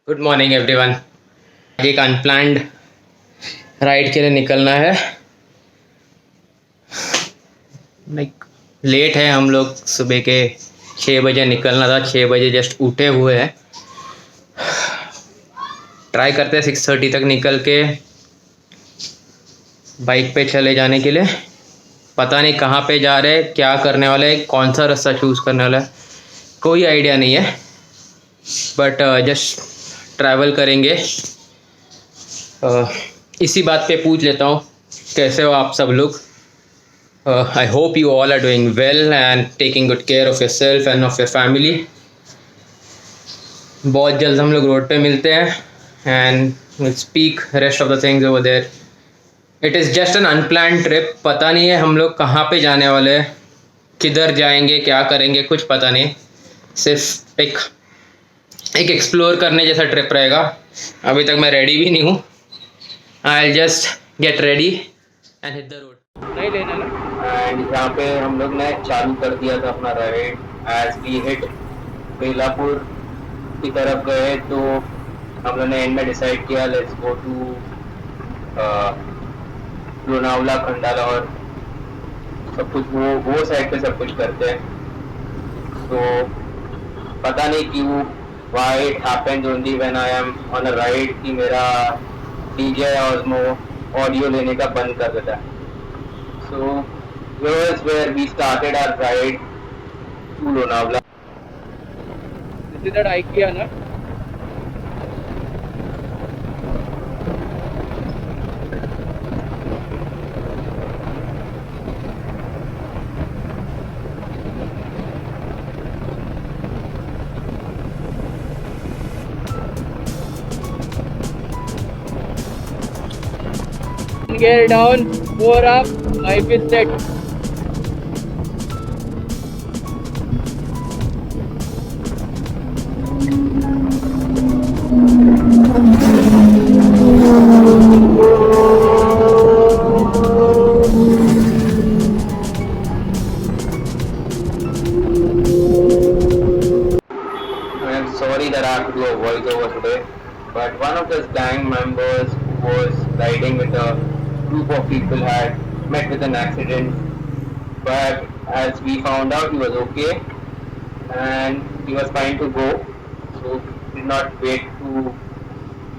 Good morning everyone. एक unplanned ride के लिए निकलना है। लाइक लेट है, हम लोग सुबह के 6 बजे निकलना था। 6 बजे जस्ट उठे हुए हैं। ट्राई करते हैं 6:30 तक निकल के बाइक पे चले जाने के लिए। पता नहीं कहाँ पे जा रहे हैं, क्या करने वाले हैं, कौन सा रास्ता चूज़ करने वाला है, कोई आइडिया नहीं है। बट जस्ट ट्रैवल करेंगे। इसी बात पे पूछ लेता हूँ, कैसे हो आप सब लोग? I hope you all are doing well and taking good care of yourself and of your family. बहुत जल्द हम लोग रोड पे मिलते हैं and will speak rest of the things over there. It is just an unplanned trip. पता नहीं है हम लोग कहाँ पे जाने वाले हैं, किधर जाएंगे, क्या करेंगे, कुछ पता नहीं। सिर्फ एक एक्सप्लोर करने जैसा ट्रिप रहेगा। अभी तक मैं रेडी भी नहीं हूँ। I will just get ready and hit the road. नहीं लेना ना। एंड यहाँ पे हम लोग ने चालू कर दिया था अपना ride. As we hit Belapur की तरफ गए तो हम लोग ने एंड में डिसाइड किया let's go to Lonavala, Khandala और सब कुछ वो साइड पे सब कुछ करते हैं। तो पता नहीं क्यों why it happens only when I am on a ride कि मेरा DJ Osmo ऑडियो लेने का बंद कर देता है। So here's where we started our ride to Lonavala. This is that IKEA ना? Gear down, 4 up, life is set. I am sorry that I have to do a voiceover today, but one of the gang members who was riding with a group of people had met with an accident, but as we found out he was okay and he was fine to go, so did not wait to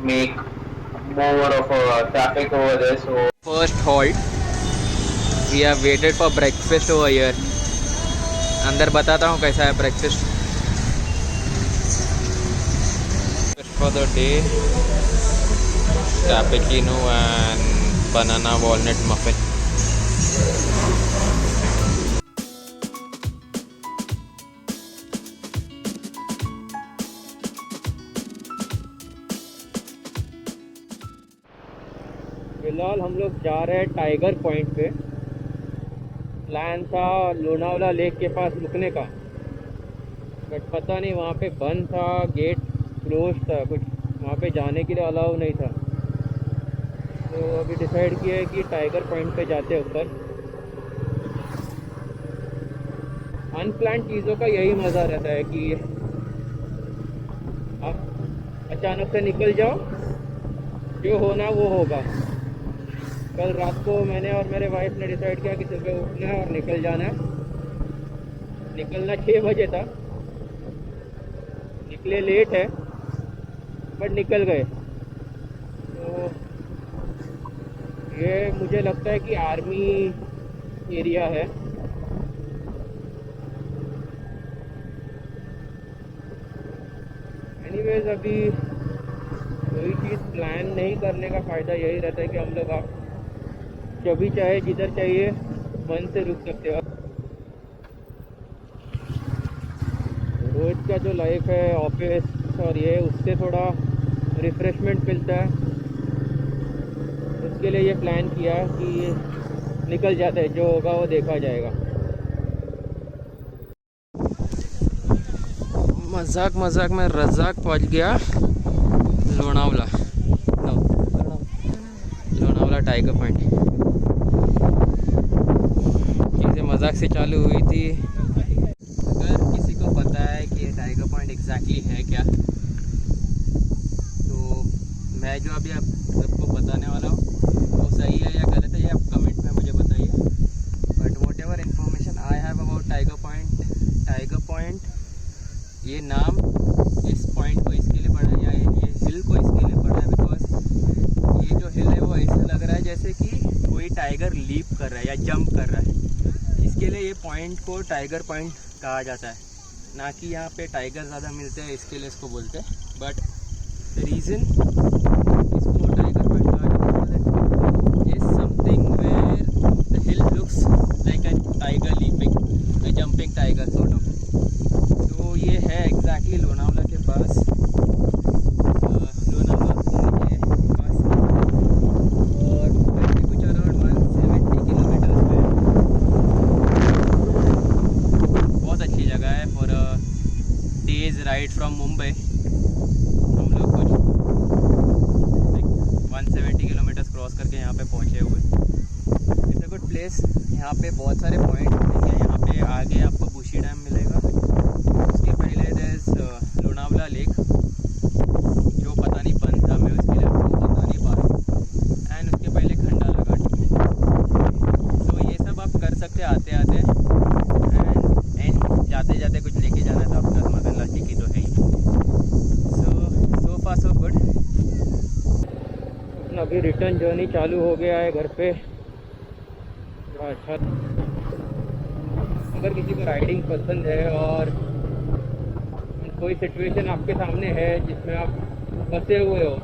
make more of a traffic over there. So first halt, we have waited for breakfast over here. अंदर बताता हूँ कैसा है breakfast for the day. Cappuccino and banana walnut muffin. फिलहाल हम लोग जा रहे हैं टाइगर पॉइंट पे। प्लान था लोनावला लेक के पास रुकने का, बट पता नहीं वहाँ पे बंद था, गेट क्लोज था, कुछ वहाँ पे जाने के लिए अलाउ नहीं था। तो अभी डिसाइड किया है कि टाइगर पॉइंट पे जाते हैं ऊपर। अनप्लान्ड चीज़ों का यही मज़ा रहता है कि आप अचानक से निकल जाओ, जो होना वो होगा। कल रात को मैंने और मेरे वाइफ ने डिसाइड किया कि सुबह उठना है और निकल जाना है। निकलना 6 बजे था, निकले लेट है बट निकल गए। तो ये मुझे लगता है कि आर्मी एरिया है। एनीवेज अभी कोई चीज़ प्लान नहीं करने का फ़ायदा यही रहता है कि हम लोग आप जब भी चाहे जिधर चाहिए मन से रुक सकते हो। रोज का जो लाइफ है ऑफिस और ये, उससे थोड़ा रिफ़्रेशमेंट मिलता है। उसके लिए ये प्लान किया कि निकल जाते हैं, जो होगा वो देखा जाएगा। मजाक मजाक में रजाक पहुंच गया लोनावला। Lonavala tiger point. चीज़ें मजाक से चालू हुई थी। अगर किसी को पता है कि टाइगर पॉइंट एग्जैक्टली है क्या, मैं जो अभी आप सबको बताने वाला हूँ वो सही है या गलत है, ये आप कमेंट में मुझे बताइए। But what ever information I have about tiger point, ये नाम इस पॉइंट को इसके लिए पड़ा है, या ये हिल को इसके लिए पड़ा है बिकॉज ये जो हिल है वो ऐसा लग रहा है जैसे कि कोई टाइगर लीप कर रहा है या जंप कर रहा है। इसके लिए ये पॉइंट को टाइगर पॉइंट कहा जाता है, ना कि यहाँ पे टाइगर ज़्यादा मिलते हैं इसके लिए इसको बोलते हैं। बट द रीज़न इसको टाइगर पॉइंट कहा जाता है is something where the hill looks like a tiger leaping, a jumping tiger sort of. तो ये है एग्जैक्टली लोनावला के पास, लोनावला के पास, और कुछ अराउंड 170 किलोमीटर्स पे। बहुत अच्छी जगह है for a days ride from Mumbai. हम लोग कुछ 170 किलोमीटर्स क्रॉस करके यहाँ पे पहुँचे हुए। It's a good place. यहाँ पे बहुत सारे पॉइंट मिलेंगे। यहाँ पे आगे आपको बुशी डैम मिलेगा, उसके पहले देयर लोनावला लेक जो पता नहीं बंद था, मैं उसके लिए आपको बता नहीं पा रहा, एंड उसके पहले खंडाला घाट। तो ये सब आप कर सकते आते आते, एंड जाते जाते कुछ लेके जाना है तो आपका मगन लाठी की तो है ही। सो फार सो गुड। अभी रिटर्न जर्नी चालू हो गया है घर पे। अच्छा, अगर किसी को राइडिंग पसंद है और कोई सिचुएशन आपके सामने है जिसमें आप फंसे हुए हो,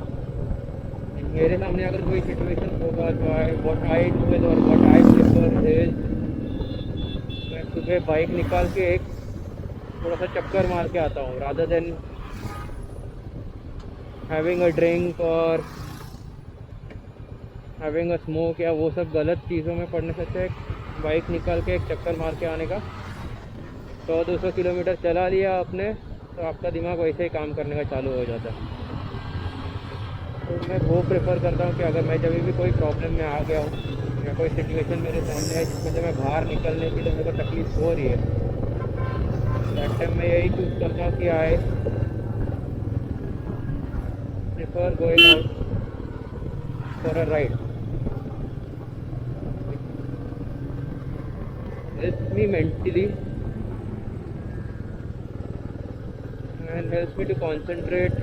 मेरे सामने अगर कोई सिचुएशन होगा तो व्हाट आई डू इज और व्हाट आई प्रेफर इज, मैं सुबह बाइक निकाल के एक थोड़ा सा चक्कर मार के आता हूँ, rather than having a drink और हैविंग अ स्मोक या वो सब गलत चीज़ों में पड़ने से अच्छा है बाइक निकाल के एक चक्कर मार के आने का। 100-200 किलोमीटर चला लिया आपने तो आपका दिमाग वैसे ही काम करने का चालू हो जाता है। तो मैं वो प्रेफर करता हूँ कि अगर मैं जब भी कोई प्रॉब्लम में आ गया हूँ या कोई सिचुएशन मेरे सामने है जिसमें से मैं बाहर निकलने के लिए मेरे को तकलीफ हो रही है, दैट टाइम मैं यही चूज़ करता हूँ कि I prefer going out for a ride. Helps me mentally and helps me to concentrate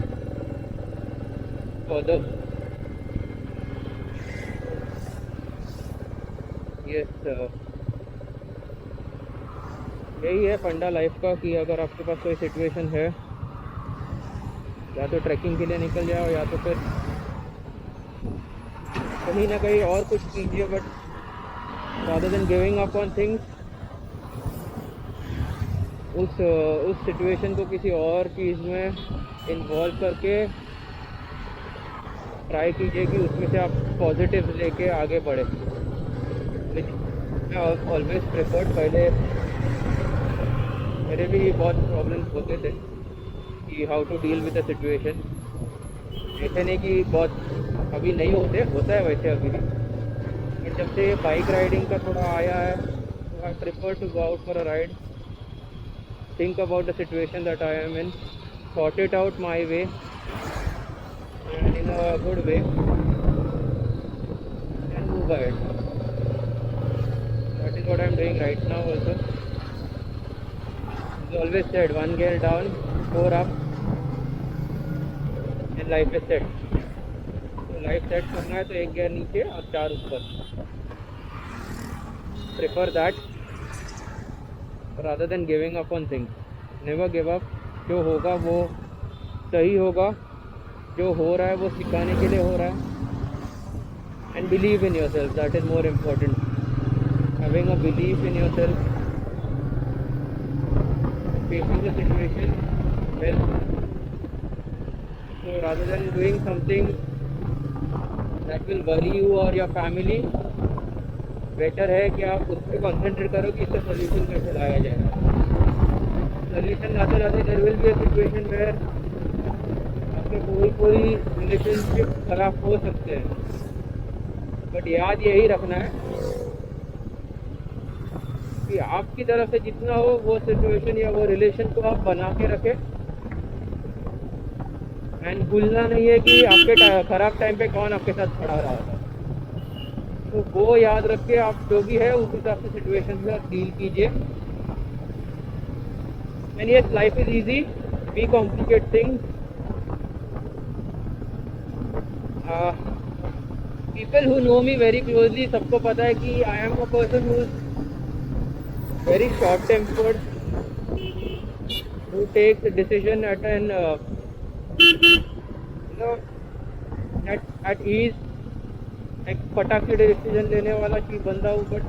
further. Yes, यही है फंडा लाइफ का कि अगर आपके पास कोई सिचुएशन है, या तो ट्रैकिंग के लिए निकल जाओ या तो फिर कहीं ना कहीं और कुछ कीजिए, but rather than giving up on things, उस सिचुएशन को किसी और चीज़ में इन्वॉल्व करके ट्राई कीजिए कि उसमें से आप पॉजिटिव लेके आगे बढ़े। मैं ऑलवेज प्रेफर्ड, पहले मेरे भी बहुत प्रॉब्लम्स होते थे कि how to deal with the situation. ऐसे नहीं कि बहुत अभी नहीं होता है वैसे अभी भी, बट जब से बाइक राइडिंग का थोड़ा आया है तो I prefer to go out for a ride, think about the situation that I am in, sort it out my way and in a good way and move ahead. That is what I am doing right now also. It's always said, one gear down, 4 up and life is set. तो life set करना है तो एक gear नीचे और 4 ऊपर। Prefer that rather than giving up on things. Never give up. जो होगा वो सही होगा, जो हो रहा है वो सिखाने के लिए हो रहा है। And believe in yourself, that is more important. Having a belief in yourself, facing the situation well. So rather than doing something that will worry you or your family, better है कि आप उस पर कॉन्सेंट्रेट करो कि इसका solution कैसे लाया जाए। सोल्यूशन लाते लाते there will be a situation where आपके कोई रिलेशनशिप खराब हो सकते हैं, बट याद यही रखना है कि आपकी तरफ से जितना हो वो सिचुएशन या वो रिलेशन को आप बना के रखें एंड भूलना नहीं है कि आपके ख़राब टाइम पे कौन आपके साथ खड़ा रहा था। तो वो याद रख के आप जो भी है उस हिसाब से सिचुएशन में डील कीजिए। And yes, life is easy, we complicate things. People who know me very closely, सबको पता है कि I am a person who is very short tempered, who takes decision at an at ease. एक फटाक से decision लेने वाला चीज बंदा हूँ। बट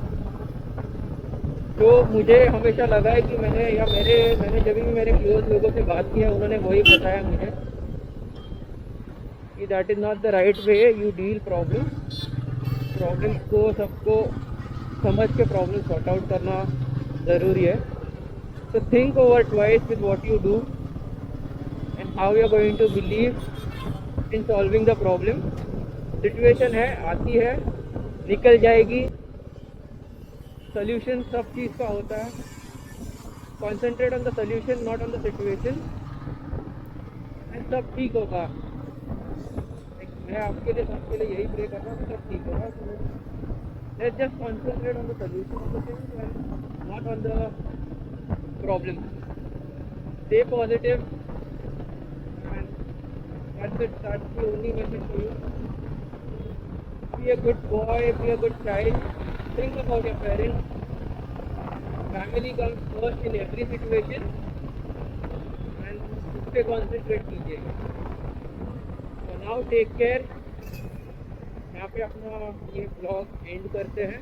जो मुझे हमेशा लगा है कि मैंने जब भी मेरे क्लोज लोगों से बात किया, उन्होंने वही बताया मुझे कि that is not the right way you deal problems को सबको समझ के प्रॉब्लम सॉर्ट आउट करना ज़रूरी है। तो think over twice with what you do and how you are going to believe in solving the problem. Situation है, आती है, निकल जाएगी। सोल्यूशन सब चीज़ का होता है। Concentrate on the solution, not on the situation, and सब ठीक होगा। मैं आपके लिए, सबके लिए यही प्रे कर रहा हूँ, सब ठीक होगा। Let's just concentrate on the solution of the things and not on the problem. Stay positive and that's the only message for you. Be a good boy, be a good child. Think about your parents. Family comes first in every situation and उस पे concentrate कीजिएगा। So now take care. यहाँ पे अपना ये vlog end करते हैं।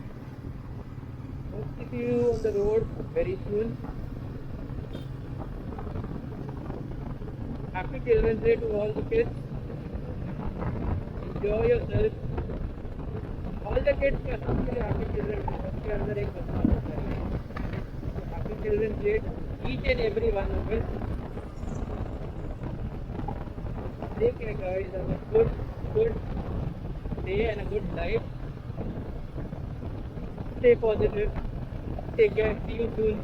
Hope to see you on the road very soon. Happy Children's Day to all the kids. Enjoy yourself. All the kids का सबके लिए Happy Children's Day। सबके अंदर एक बच्चा होता है। Happy Children's Day to each and every one of us. Take care guys, have a good day and a good life. Stay positive. Take care. See you soon.